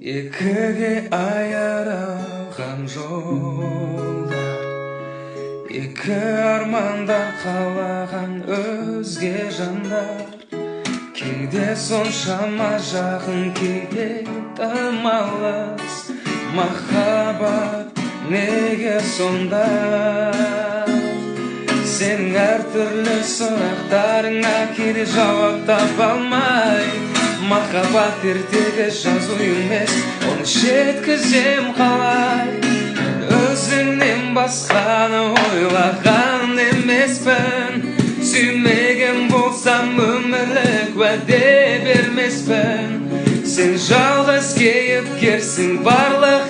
Екіге айырылған жолдар, екі армандар қалаған өзге жандар. Кейде соншама жақын, кейде тым алыс. Махаббат неге сонда? Сенің әртүрлі сұрақтарыңа кейде жауап таба алмай. Махаббат ертегі жазу емес, оны жеткізем қалай? Өзіңнен басқаны ойлаған емеспін. Сүймеген болсам өмірлік уәде бермеспін. Сен жалғыз кейіпкерсің барлық